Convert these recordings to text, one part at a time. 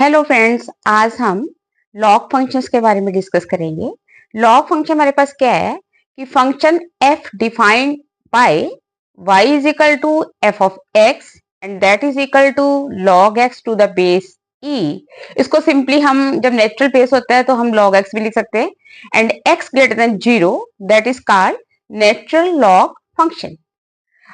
Hello friends, आज हम log functions के बारे में डिस्कस करेंगे। लॉग फंक्शन हमारे पास क्या है कि function f defined by y is equal to f of x and that is equal to log x to the base e। इसको सिंपली हम जब नेचुरल बेस होता है तो हम log x भी लिख सकते हैं and x greater than 0 that is called natural log function.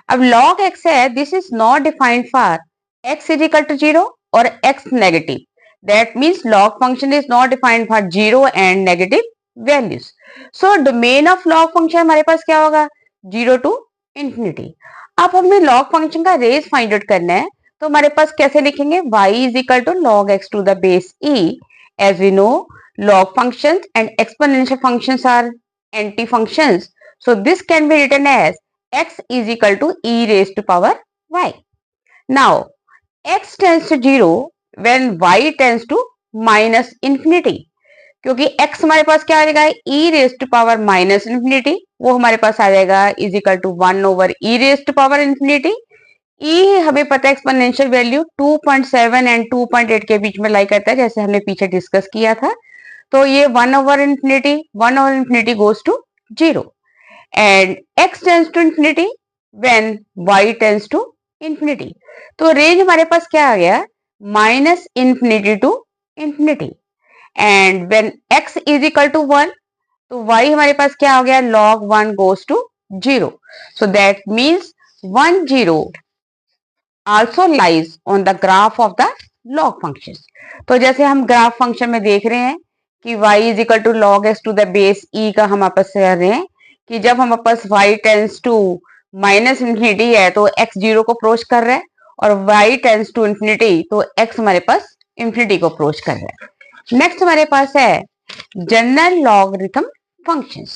अब log x है, this is not defined for x is equal to 0 और x negative. That means log function is not defined for 0 and negative values. So domain of log function हमारे पास क्या होगा 0 to infinity। अब हमें log function का range find out करना है तो हमारे पास कैसे लिखेंगे y is equal to log x to the base e। As we know log functions and exponential functions are anti functions, so this can be written as x is equal to e raised to power y। Now x tends to 0 when y tends to minus infinity, क्योंकि x हमारे पास क्या आ जाएगा e raise to power minus infinity, वो हमारे पास आ जाएगा is equal to 1 over e raise to power infinity. e हमें पता है एक्सपोनेंशियल वैल्यू 2.7 एंड 2.8 के बीच में लाई करता है, जैसे हमने पीछे डिस्कस किया था। तो ये 1 over infinity goes to 0 and x tends to infinity when y tends to infinity. तो रेंज हमारे पास क्या आ गया minus infinity to infinity and when x is equal to 1 तो y हमारे पास क्या हो गया log 1 goes to 0। So that means 1 0 also lies on the graph of the log function. तो जैसे हम ग्राफ फंक्शन में देख रहे हैं कि y is equal to log x to the base e का हम आपस से कर रहे हैं कि जब हम आपस y tends to minus infinity है तो x 0 को अप्रोच कर रहा है और y टेंस टू इंफिनिटी तो x हमारे पास इंफिनिटी को अप्रोच कर रहा है। नेक्स्ट हमारे पास है general logarithm functions.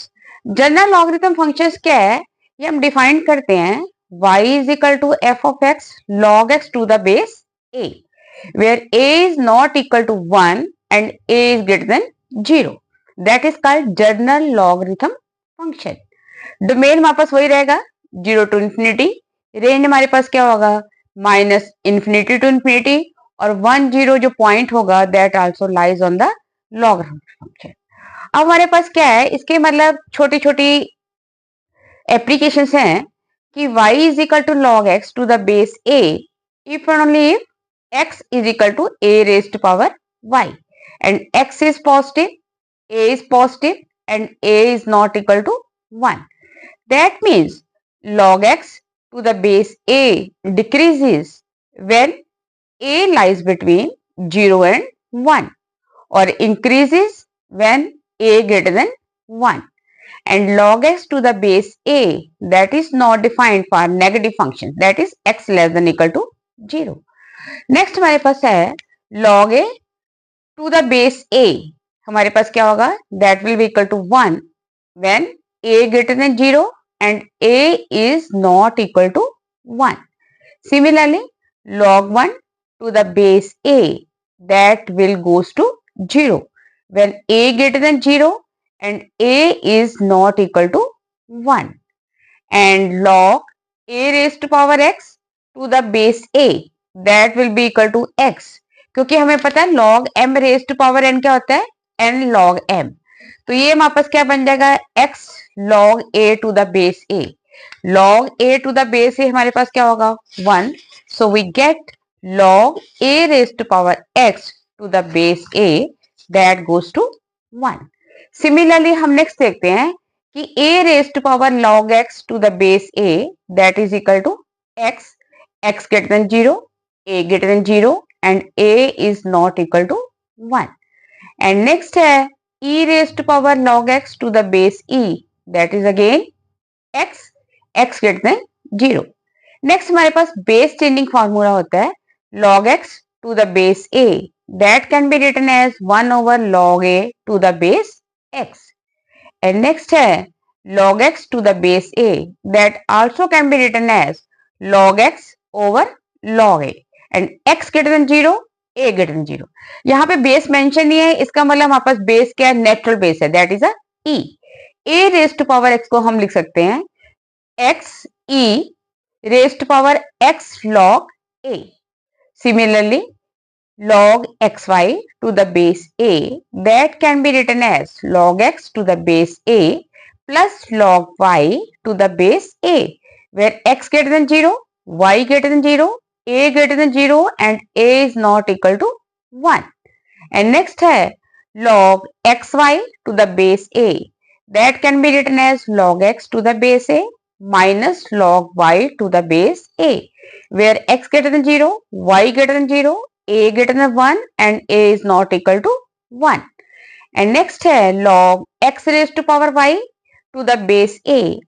General logarithm functions क्या है ये हम डिफाइन करते हैं y is equal to f of x log x to the base a where a is not equal to 1 and a is greater than 0, that is called general logarithm function. Domain हमारे पास वही रहेगा 0 to infinity, range हमारे पास क्या होगा minus infinity to infinity और 1 0 जो point होगा that also lies on the logarithm function. अब हमारे पास क्या है इसके मतलब छोटी छोटी एप्लीकेशंस हैं कि y is equal to log x to the base a if and only if x is equal to a raised to power y and x is positive, a is positive and a is not equal to 1। That means log x to the base a decreases when a lies between 0 and 1 or increases when a greater than 1 and log x to the base a that is not defined for negative function, that is x less than equal to 0। Next हमारे पास है log a to the base a, हमारे पास क्या होगा that will be equal to 1 when a greater than 0 and a is not equal to 1। Similarly log 1 to the base a that will goes to 0 when a greater than 0 and a is not equal to 1 and log a raised to power x to the base a that will be equal to x, क्योंकि हमें पता है log m raised to power n क्या होता है n log m। तो ये वापस क्या बन जाएगा x log a to the base a, log a to the base a हमारे पास क्या होगा 1, so we get log a raised to power x to the base a that goes to 1। Similarly हम नेक्स्ट देखते हैं कि a raised to power log x to the base a that is equal to x, x greater than 0, a greater than 0 and a is not equal to 1 and next है e raised to power log x to the base e that is again x, x greater than 0। Next हमारे पास base changing formula होता है log x to the base a that can be written as 1 over log a to the base x and next है log x to the base a that also can be written as log x over log a and x greater than 0, a greater than 0। यहाँ पे base mention नहीं है, इसका मतलब हमारे पास base क्या है नेचुरल बेस है that is e। a raise to power x को हम लिख सकते हैं x e raise to power x log a। Similarly log xy to the base a, that can be written as log x to the base a plus log y to the base a, where x greater than 0, y greater than 0, a greater than 0 and a is not equal to 1. And next है log xy to the base a, that can be written as log x to the base a minus log y to the base a, where x greater than 0, y greater than 0, a greater than 1 and a is not equal to 1. And next है log x raised to power y to the base a,